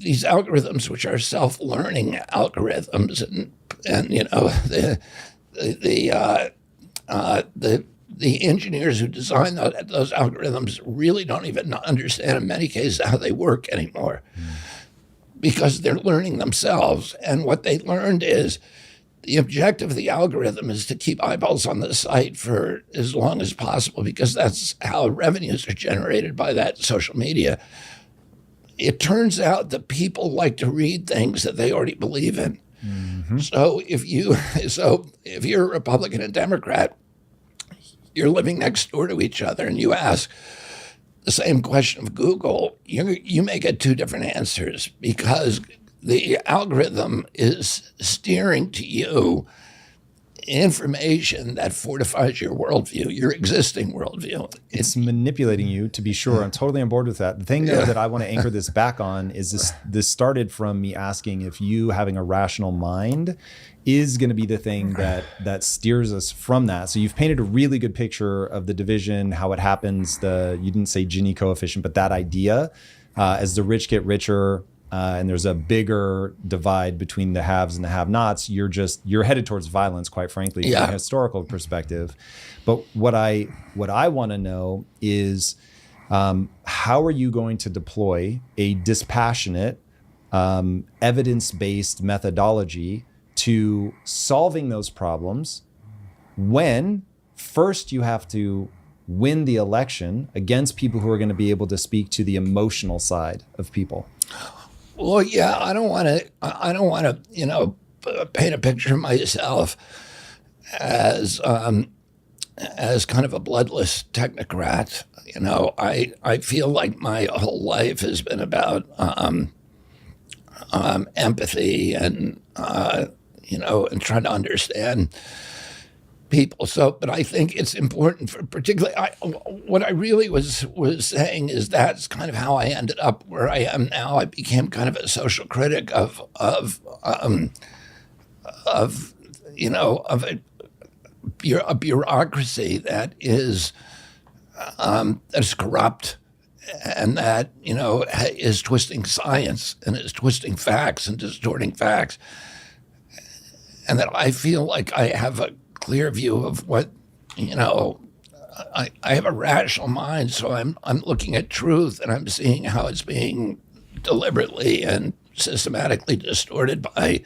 these algorithms, which are self-learning algorithms, and you know the engineers who design those algorithms really don't even understand in many cases how they work anymore because they're learning themselves. And what they learned is the objective of the algorithm is to keep eyeballs on the site for as long as possible because that's how revenues are generated by that social media. It turns out that people like to read things that they already believe in. Mm-hmm. So if you're a Republican and Democrat, you're living next door to each other and you ask the same question of Google, you may get two different answers because the algorithm is steering to you information that fortifies your worldview, your existing worldview. It's manipulating you, to be sure. I'm totally on board with that. The thing, though, that I want to anchor this back on is this started from me asking if you having a rational mind is going to be the thing that steers us from that. So you've painted a really good picture of the division, how it happens, you didn't say Gini coefficient, but that idea, as the rich get richer, and there's a bigger divide between the haves and the have-nots, you're headed towards violence, quite frankly, from a historical perspective. But what I want to know is how are you going to deploy a dispassionate, evidence-based methodology to solving those problems when first you have to win the election against people who are going to be able to speak to the emotional side of people? Well, yeah, I don't want to, paint a picture of myself as kind of a bloodless technocrat. You know, I feel like my whole life has been about empathy and and trying to understand people. So, but I think it's important for particularly, what I really was saying is that's kind of how I ended up where I am now. I became kind of a social critic of a bureaucracy that is corrupt and that, is twisting science and is twisting facts and distorting facts. And that I feel like I have a clear view of what, I have a rational mind, so I'm looking at truth and I'm seeing how it's being deliberately and systematically distorted by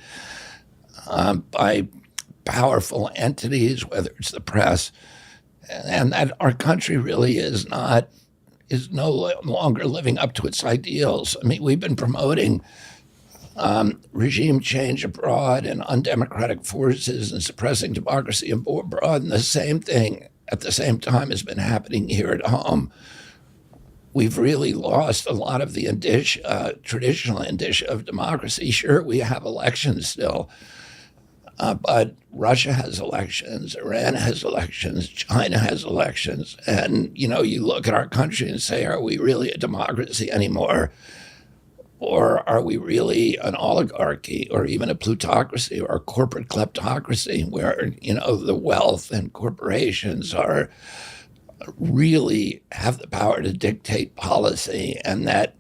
powerful entities, whether it's the press, and that our country really is no longer living up to its ideals. I mean, we've been promoting regime change abroad and undemocratic forces and suppressing democracy abroad, and the same thing at the same time has been happening here at home. We've really lost a lot of the traditional indicia of democracy. Sure, we have elections still, but Russia has elections, Iran has elections, China has elections, and you look at our country and say, are we really a democracy anymore? Or are we really an oligarchy or even a plutocracy or a corporate kleptocracy where, the wealth and corporations are really have the power to dictate policy and that,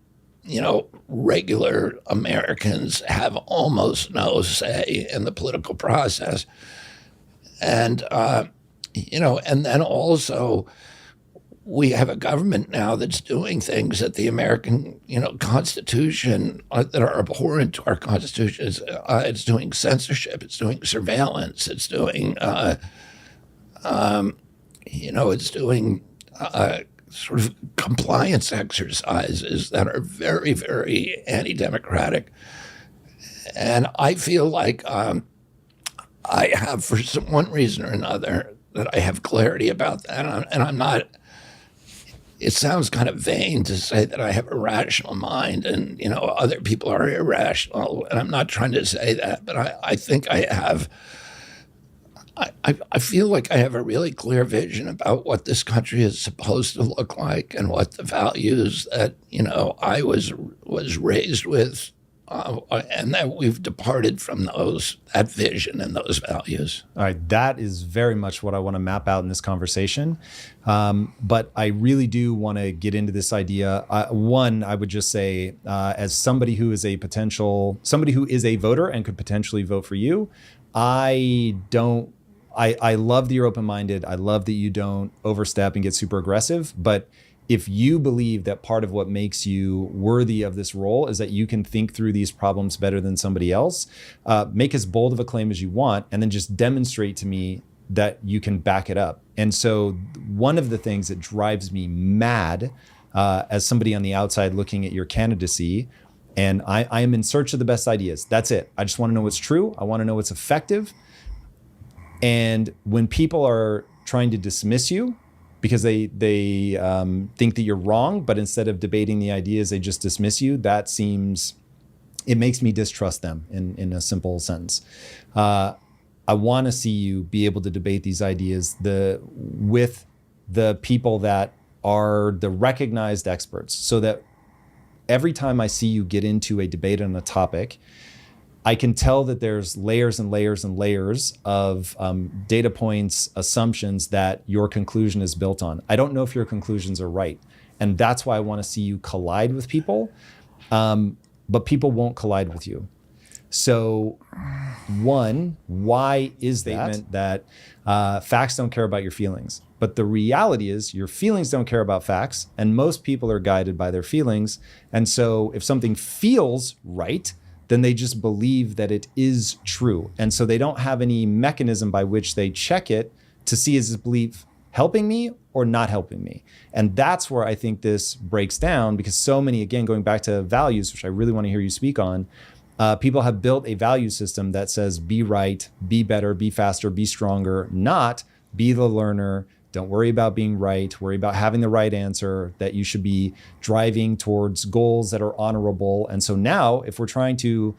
regular Americans have almost no say in the political process. And, and then also, we have a government now that's doing things that the American, Constitution that are abhorrent to our Constitution. It's doing censorship. It's doing surveillance. It's doing, it's doing sort of compliance exercises that are very, very anti-democratic. And I feel like I have, for one reason or another, that I have clarity about that, and I'm not. It sounds kind of vain to say that I have a rational mind and, other people are irrational. And I'm not trying to say that, but I think I have, I feel like I have a really clear vision about what this country is supposed to look like and what the values that, I was raised with and that we've departed from that vision and those values. All right, that is very much what I want to map out in this conversation. But I really do want to get into this idea. One, I would just say, as somebody who is a voter and could potentially vote for you, I love that you're open-minded. I love that you don't overstep and get super aggressive. But if you believe that part of what makes you worthy of this role is that you can think through these problems better than somebody else, make as bold of a claim as you want, and then just demonstrate to me that you can back it up. And so one of the things that drives me mad as somebody on the outside looking at your candidacy, and I am in search of the best ideas. That's it. I just want to know what's true. I want to know what's effective. And when people are trying to dismiss you because they think that you're wrong, but instead of debating the ideas, they just dismiss you, it makes me distrust them in a simple sentence. I want to see you be able to debate these ideas with the people that are the recognized experts, so that every time I see you get into a debate on a topic, I can tell that there's layers and layers and layers of data points, assumptions that your conclusion is built on. I don't know if your conclusions are right. And that's why I want to see you collide with people, but people won't collide with you. So one, why is that facts don't care about your feelings? But the reality is your feelings don't care about facts, and most people are guided by their feelings. And so if something feels right, then they just believe that it is true. And so they don't have any mechanism by which they check it to see, is this belief helping me or not helping me? And that's where I think this breaks down, because so many, again, going back to values, which I really want to hear you speak on, people have built a value system that says be right, be better, be faster, be stronger, not be the learner. Don't worry about being right. Worry about having the right answer, that you should be driving towards goals that are honorable. And so now if we're trying to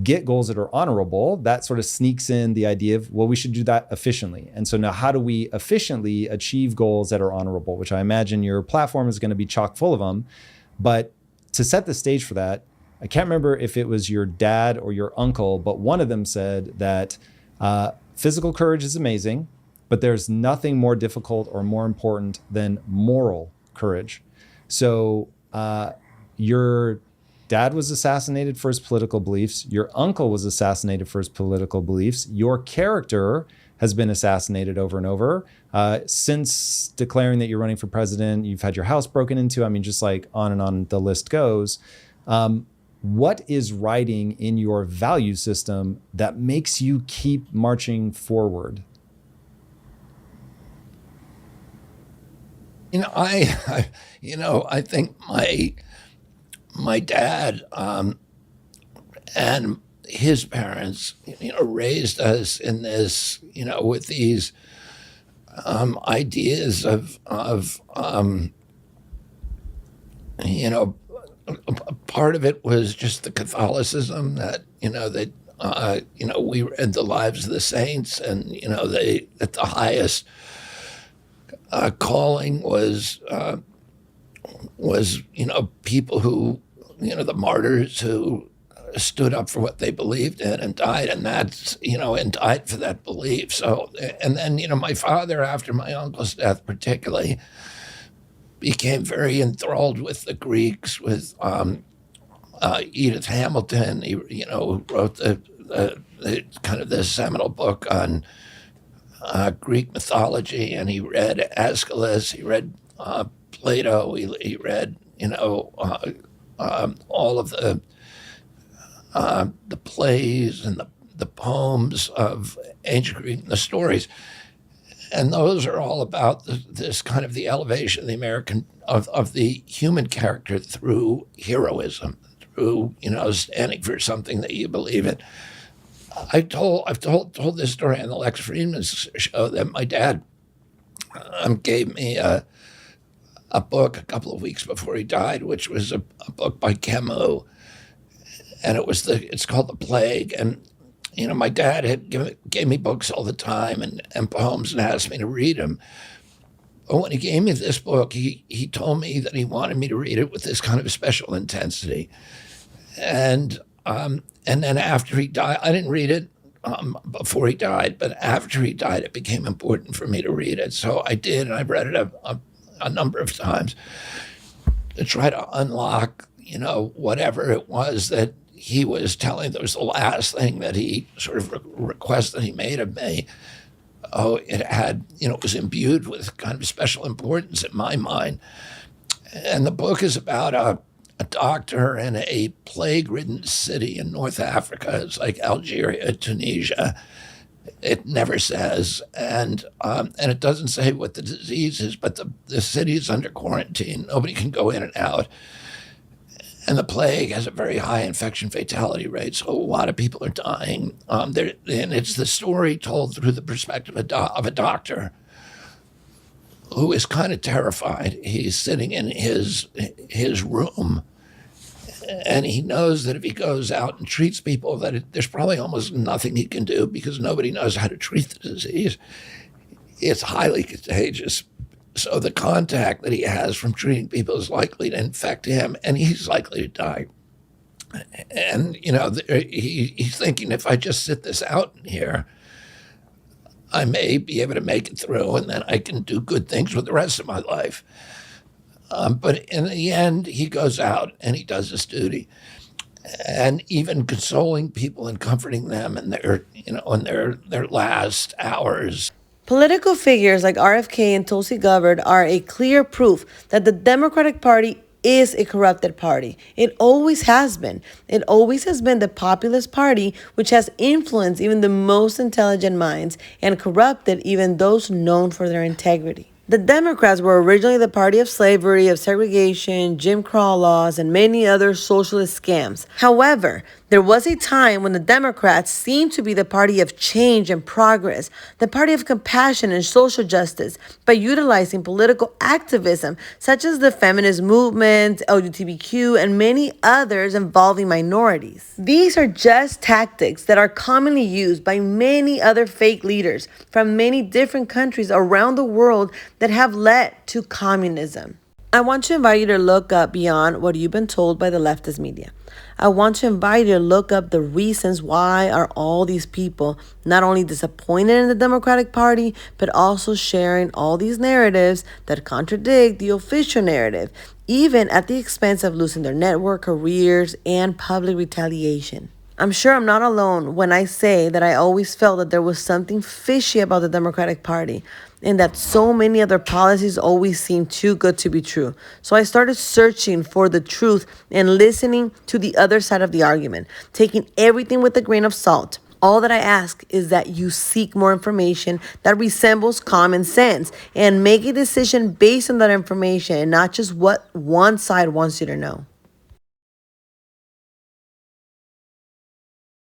get goals that are honorable, that sort of sneaks in the idea of, well, we should do that efficiently. And so now how do we efficiently achieve goals that are honorable, which I imagine your platform is going to be chock full of them. But to set the stage for that, I can't remember if it was your dad or your uncle, but one of them said that physical courage is amazing, but there's nothing more difficult or more important than moral courage. So your dad was assassinated for his political beliefs. Your uncle was assassinated for his political beliefs. Your character has been assassinated over and over. Since declaring that you're running for president, you've had your house broken into. I mean, just like on and on the list goes. What is writing in your value system that makes you keep marching forward? I think my dad and his parents, raised us in this, with these ideas of part of it was just the Catholicism that, we read the lives of the saints, and, they, at the highest calling was people who, the martyrs who stood up for what they believed in and died, and that's, and died for that belief. So, and then, my father, after my uncle's death particularly, became very enthralled with the Greeks, with Edith Hamilton. He, wrote the kind of the seminal book on Greek mythology, and he read Aeschylus, he read Plato, he read, all of the plays and the poems of ancient Greek, and the stories. And those are all about this kind of the elevation of the American, of the human character through heroism, through, standing for something that you believe in. I've told this story on the Lex Fridman show, that my dad gave me a book a couple of weeks before he died, which was a book by Camus, and it's called The Plague. And my dad gave me books all the time and poems, and asked me to read them. But when he gave me this book, he told me that he wanted me to read it with this kind of special intensity. And then after he died, I didn't read it before he died, but after he died, it became important for me to read it. So I did, and I read it a number of times to try to unlock, whatever it was that he was telling. That was the last thing that he sort of request that he made of me. Oh, it had, it was imbued with kind of special importance in my mind. And the book is about a doctor in a plague-ridden city in North Africa. It's like Algeria, Tunisia. It never says, and it doesn't say what the disease is, but the city is under quarantine. Nobody can go in and out. And the plague has a very high infection fatality rate, so a lot of people are dying. And it's the story told through the perspective of a doctor who is kind of terrified. He's sitting in his room, and he knows that if he goes out and treats people, there's probably almost nothing he can do because nobody knows how to treat the disease. It's highly contagious. So the contact that he has from treating people is likely to infect him, and he's likely to die. And, he's thinking, if I just sit this out in here, I may be able to make it through, and then I can do good things with the rest of my life. But in the end, he goes out and he does his duty, and even consoling people and comforting them in their last hours. Political figures like RFK and Tulsi Gabbard are a clear proof that the Democratic Party is a corrupted party. It always has been. It always has been the populist party, which has influenced even the most intelligent minds and corrupted even those known for their integrity. The Democrats were originally the party of slavery, of segregation, Jim Crow laws, and many other socialist scams. However, there was a time when the Democrats seemed to be the party of change and progress, the party of compassion and social justice, by utilizing political activism such as the feminist movement, LGBTQ, and many others involving minorities. These are just tactics that are commonly used by many other fake leaders from many different countries around the world that have led to communism. I want to invite you to look up beyond what you've been told by the leftist media. I want to invite you to look up the reasons why are all these people not only disappointed in the Democratic Party, but also sharing all these narratives that contradict the official narrative, even at the expense of losing their network, careers, and public retaliation. I'm sure I'm not alone when I say that I always felt that there was something fishy about the Democratic Party and that so many other policies always seemed too good to be true. So I started searching for the truth and listening to the other side of the argument, taking everything with a grain of salt. All that I ask is that you seek more information that resembles common sense and make a decision based on that information and not just what one side wants you to know.